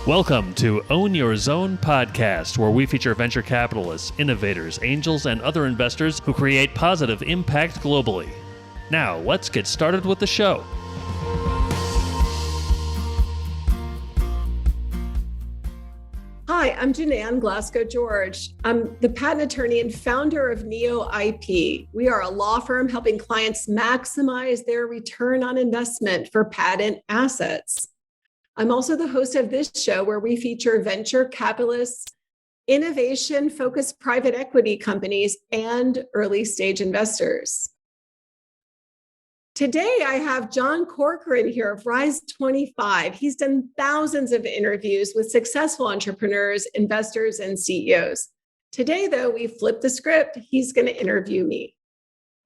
Welcome to Own Your Zone podcast, where we feature venture capitalists, innovators, angels, and other investors who create positive impact globally. Now, let's get started with the show. Hi, I'm JiNan Glasgow George. I'm the patent attorney and founder of Neo IP. We are a law firm helping clients maximize their return on investment for patent assets. I'm also the host of this show where we feature venture capitalists, innovation-focused private equity companies, and early-stage investors. Today, I have John Corcoran here of Rise 25. He's done thousands of interviews with successful entrepreneurs, investors, and CEOs. Today, though, we flipped the script. He's going to interview me.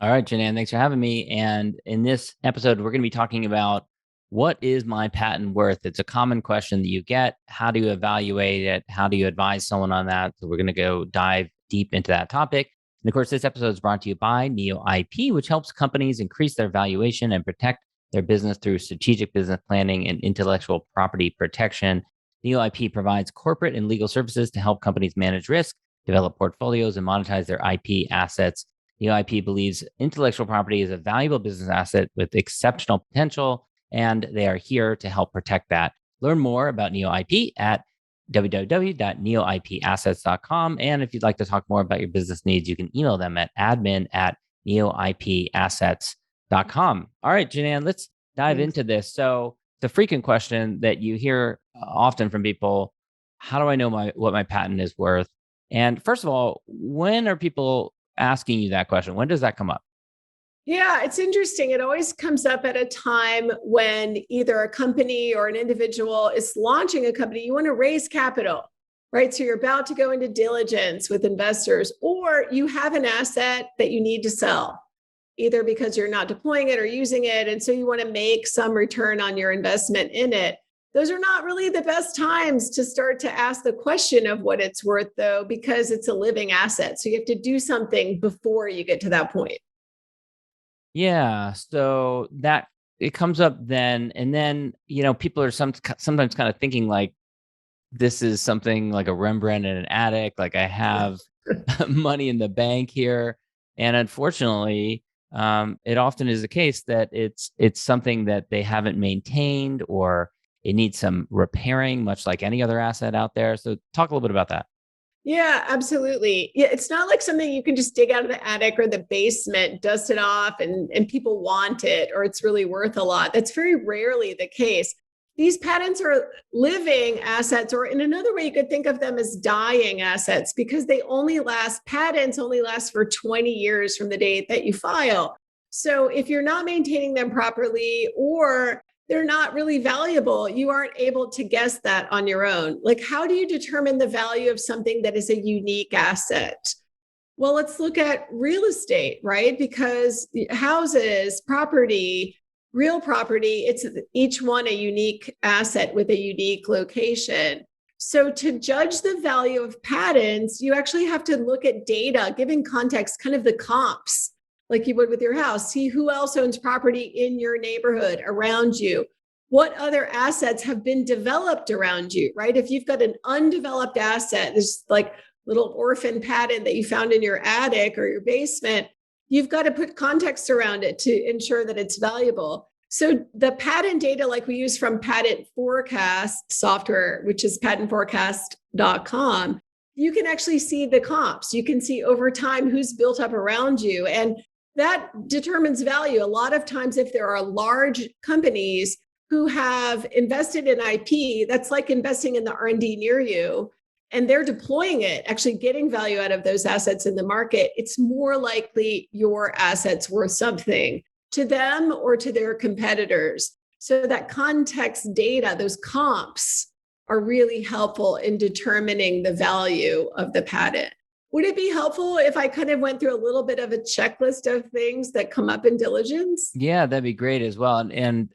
All right, JiNan, thanks for having me. And in this episode, we're going to be talking about what is my patent worth? It's a common question that you get. How do you evaluate it? How do you advise someone on that? So we're going to go dive deep into that topic. And of course, this episode is brought to you by Neo IP, which helps companies increase their valuation and protect their business through strategic business planning and intellectual property protection. Neo IP provides corporate and legal services to help companies manage risk, develop portfolios, and monetize their IP assets. Neo IP believes intellectual property is a valuable business asset with exceptional potential, and they are here to help protect that. Learn more about Neo IP at www.neoipassets.com. And if you'd like to talk more about your business needs, you can email them at admin@neoipassets.com. All right, JiNan, let's dive into this. So the frequent question that you hear often from people, how do I know what my patent is worth? And first of all, when are people asking you that question? When does that come up? Yeah, it's interesting. It always comes up at a time when either a company or an individual is launching a company. You want to raise capital, right? So you're about to go into diligence with investors, or you have an asset that you need to sell, either because you're not deploying it or using it. And so you want to make some return on your investment in it. Those are not really the best times to start to ask the question of what it's worth, though, because it's a living asset. So you have to do something before you get to that point. Yeah, so that it comes up then, and then people are sometimes kind of thinking like this is something like a Rembrandt in an attic, like I have money in the bank here, and unfortunately, it often is the case that it's something that they haven't maintained or it needs some repairing, much like any other asset out there. So talk a little bit about that. Yeah, absolutely. Yeah, it's not like something you can just dig out of the attic or the basement, dust it off, and people want it, or it's really worth a lot. That's very rarely the case. These patents are living assets, or in another way, you could think of them as dying assets because patents only last for 20 years from the date that you file. So if you're not maintaining them properly, or they're not really valuable, you aren't able to guess that on your own. Like, how do you determine the value of something that is a unique asset? Well, let's look at real estate, right? Because houses, property, real property, it's each one a unique asset with a unique location. So to judge the value of patents, you actually have to look at data, giving context, kind of the comps, like you would with your house. See who else owns property in your neighborhood around you. What other assets have been developed around you, right? If you've got an undeveloped asset, this like little orphan patent that you found in your attic or your basement, you've got to put context around it to ensure that it's valuable. So the patent data, like we use from Patent Forecast software, which is patentforecast.com, you can actually see the comps. You can see over time who's built up around you. And that determines value. A lot of times, if there are large companies who have invested in IP, that's like investing in the R&D near you, and they're deploying it, actually getting value out of those assets in the market, it's more likely your asset's worth something to them or to their competitors. So that context data, those comps, are really helpful in determining the value of the patent. Would it be helpful if I kind of went through a little bit of a checklist of things that come up in diligence? Yeah, that'd be great as well. And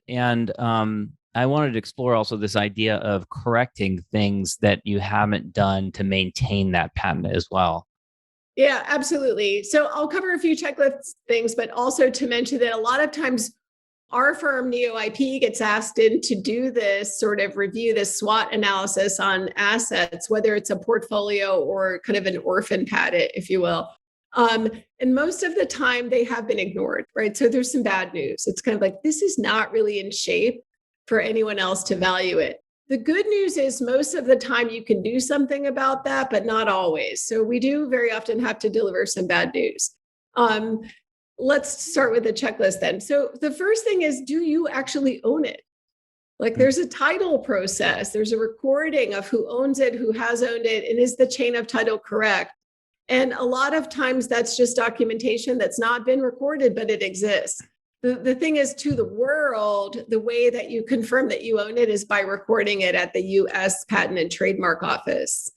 I wanted to explore also this idea of correcting things that you haven't done to maintain that patent as well. Yeah, absolutely. So I'll cover a few checklist things, but also to mention that a lot of times our firm, NeoIP, gets asked in to do this sort of review, this SWOT analysis on assets, whether it's a portfolio or kind of an orphan patent, if you will. And most of the time they have been ignored, right? So there's some bad news. It's kind of like, this is not really in shape for anyone else to value it. The good news is most of the time you can do something about that, but not always. So we do very often have to deliver some bad news. Let's start with the checklist then. So the first thing is, do you actually own it? Like there's a title process, there's a recording of who owns it, who has owned it, and is the chain of title correct? And a lot of times that's just documentation that's not been recorded, but it exists. The thing is, to the world, the way that you confirm that you own it is by recording it at the US Patent and Trademark Office.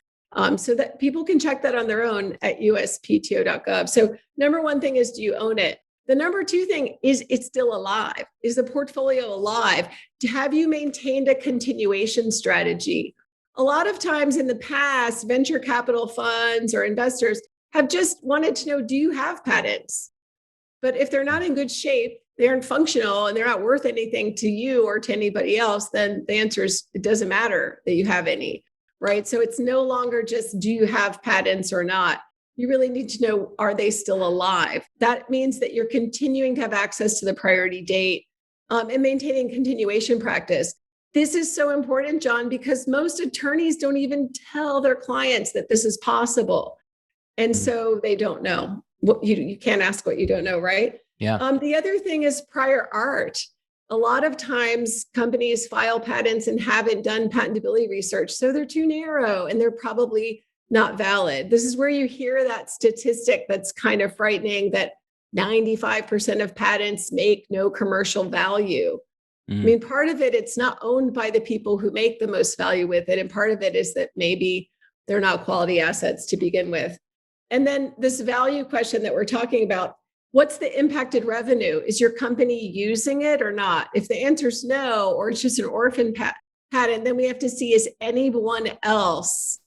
So that people can check that on their own at USPTO.gov. So number one thing is, do you own it? The number two thing is, it's still alive. Is the portfolio alive? Have you maintained a continuation strategy? A lot of times in the past, venture capital funds or investors have just wanted to know, do you have patents? But if they're not in good shape, they aren't functional, and they're not worth anything to you or to anybody else, then the answer is, it doesn't matter that you have any. Right? So it's no longer just, do you have patents or not? You really need to know, are they still alive? That means that you're continuing to have access to the priority date and maintaining continuation practice. This is so important, John, because most attorneys don't even tell their clients that this is possible. And so they don't know. You can't ask what you don't know, right? Yeah. The other thing is prior art. A lot of times companies file patents and haven't done patentability research. So they're too narrow and they're probably not valid. This is where you hear that statistic that's kind of frightening, that 95% of patents make no commercial value. I mean, part of it, it's not owned by the people who make the most value with it. And part of it is that maybe they're not quality assets to begin with. And then this value question that we're talking about, what's the impacted revenue? Is your company using it or not? If the answer is no, or it's just an orphan patent, then we have to see, is anyone else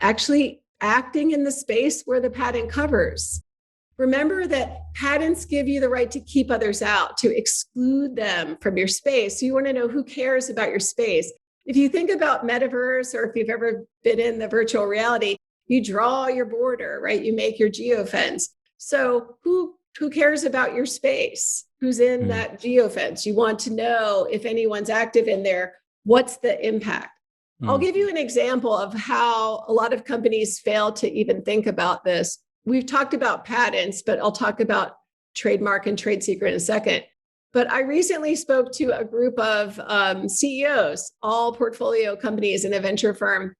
actually acting in the space where the patent covers? Remember that patents give you the right to keep others out, to exclude them from your space. So you want to know who cares about your space. If you think about metaverse, or if you've ever been in the virtual reality, you draw your border, right? You make your geofence. So who cares about your space? Who's in that geofence? You want to know if anyone's active in there, what's the impact? I'll give you an example of how a lot of companies fail to even think about this. We've talked about patents, but I'll talk about trademark and trade secret in a second. But I recently spoke to a group of CEOs, all portfolio companies in a venture firm.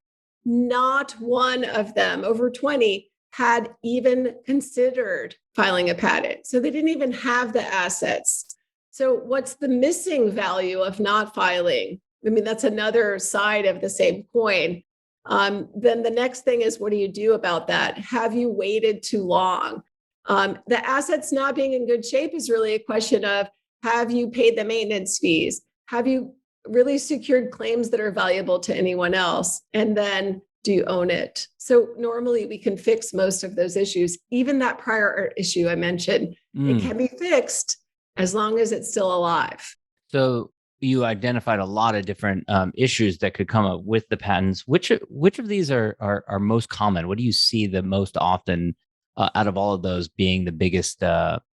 Not one of them, over 20, had even considered filing a patent. So they didn't even have the assets. So what's the missing value of not filing? I mean, that's another side of the same coin. Then the next thing is, what do you do about that? Have you waited too long? The assets not being in good shape is really a question of, have you paid the maintenance fees? Have you really secured claims that are valuable to anyone else? And then, do you own it? So normally we can fix most of those issues. Even that prior art issue I mentioned, it can be fixed as long as it's still alive. So you identified a lot of different issues that could come up with the patents. Which of these are most common? What do you see the most often out of all of those being the biggest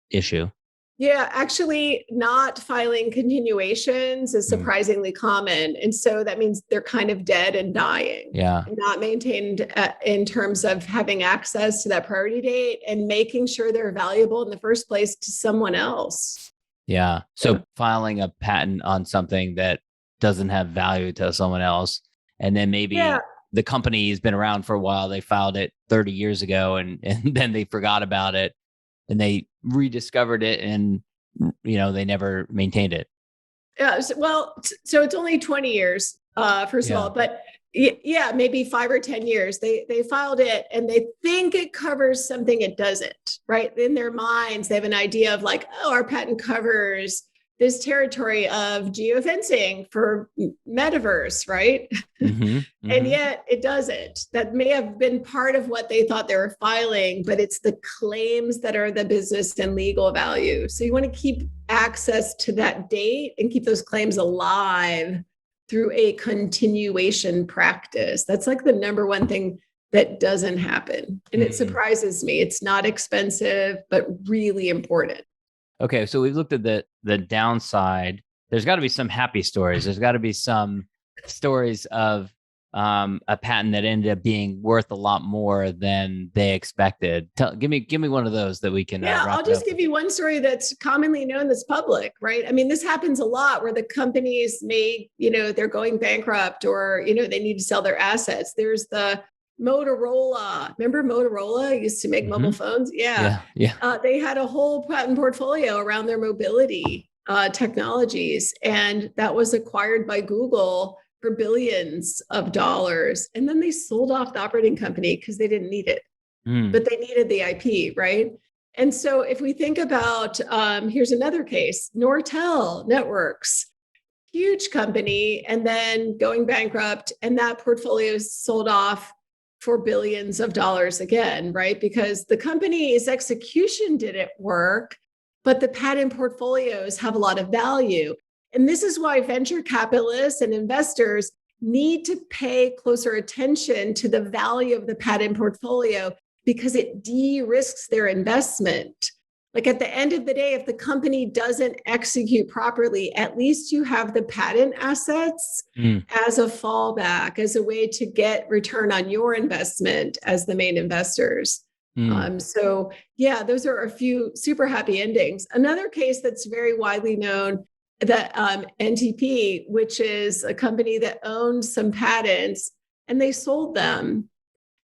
issue? Yeah, actually, not filing continuations is surprisingly common. And so that means they're kind of dead and dying. Yeah. Not maintained in terms of having access to that priority date and making sure they're valuable in the first place to someone else. Yeah. So filing a patent on something that doesn't have value to someone else, and then maybe the company has been around for a while, they filed it 30 years ago and then they forgot about it. And they rediscovered it, and they never maintained it. Yeah, so it's only 20 years, first of all, but maybe 5 or 10 years. They filed it, and they think it covers something it doesn't. Right in their minds, they have an idea of like, oh, our patent covers this territory of geofencing for metaverse, right? And yet it doesn't. That may have been part of what they thought they were filing, but it's the claims that are the business and legal value. So you want to keep access to that date and keep those claims alive through a continuation practice. That's like the number one thing that doesn't happen. And it surprises me. It's not expensive, but really important. Okay, so we've looked at the downside. There's got to be some happy stories. There's got to be some stories of a patent that ended up being worth a lot more than they expected. Give me one of those that we can. I'll just give you one story that's commonly known that's public, right? I mean, this happens a lot where the companies they're going bankrupt or they need to sell their assets. There's the Motorola. Remember Motorola used to make mobile phones? Yeah. They had a whole patent portfolio around their mobility technologies, and that was acquired by Google for billions of dollars. And then they sold off the operating company because they didn't need it, but they needed the IP, right? And so if we think about, here's another case, Nortel Networks, huge company, and then going bankrupt, and that portfolio is sold off for billions of dollars again, right? Because the company's execution didn't work, but the patent portfolios have a lot of value. And this is why venture capitalists and investors need to pay closer attention to the value of the patent portfolio because it de-risks their investment. Like at the end of the day, if the company doesn't execute properly, at least you have the patent assets as a fallback, as a way to get return on your investment as the main investors. So those are a few super happy endings. Another case that's very widely known, that NTP, which is a company that owned some patents and they sold them.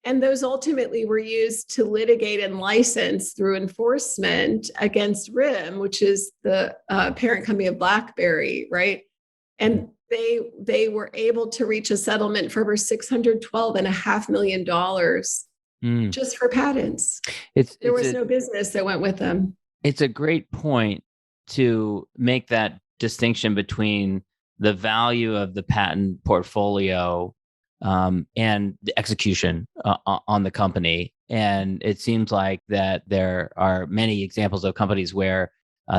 And those ultimately were used to litigate and license through enforcement against RIM, which is the parent company of BlackBerry, right? And they were able to reach a settlement for over $612.5 million just for patents. There was no business that went with them. It's a great point to make that distinction between the value of the patent portfolio and the execution on the company. And it seems like that there are many examples of companies where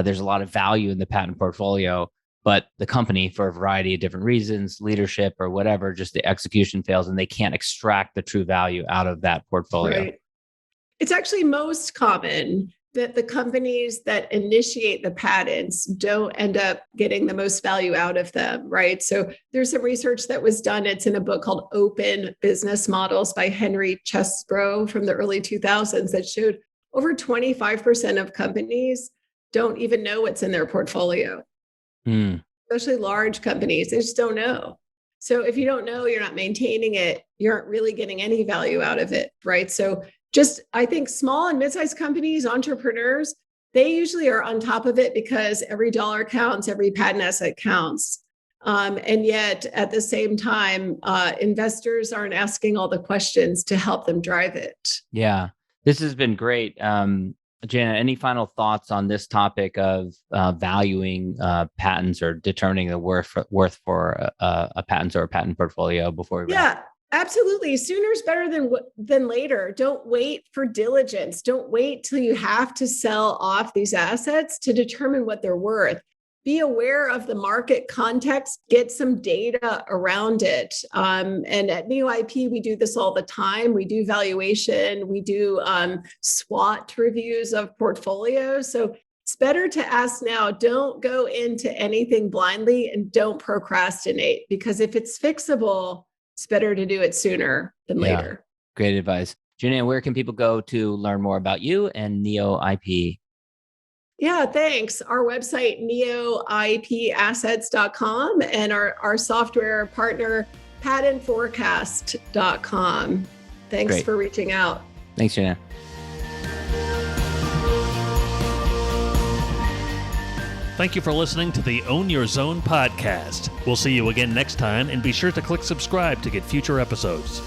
there's a lot of value in the patent portfolio, but the company, for a variety of different reasons, leadership or whatever, just the execution fails and they can't extract the true value out of that portfolio. Right. It's actually most common that the companies that initiate the patents don't end up getting the most value out of them, right? So there's some research that was done. It's in a book called Open Business Models by Henry Chesbrough from the early 2000s that showed over 25% of companies don't even know what's in their portfolio, especially large companies. They just don't know. So if you don't know, you're not maintaining it, you aren't really getting any value out of it, right? So I think small and mid-sized companies, entrepreneurs, they usually are on top of it because every dollar counts, every patent asset counts. And yet at the same time, investors aren't asking all the questions to help them drive it. Yeah, this has been great. JiNan, any final thoughts on this topic of valuing patents or determining the worth for a patent or a patent portfolio before we wrap? Absolutely. Sooner is better than later. Don't wait for diligence. Don't wait till you have to sell off these assets to determine what they're worth. Be aware of the market context, get some data around it. And at Neo IP, we do this all the time. We do valuation. We do SWOT reviews of portfolios. So it's better to ask now. Don't go into anything blindly and don't procrastinate, because if it's fixable, it's better to do it sooner than later. Great advice. JiNan, where can people go to learn more about you and Neo IP? Yeah, thanks. Our website, neoipassets.com, and our software partner, patentforecast.com. Thanks for reaching out. Thanks, JiNan. Thank you for listening to the Own Your Zone podcast. We'll see you again next time, and be sure to click subscribe to get future episodes.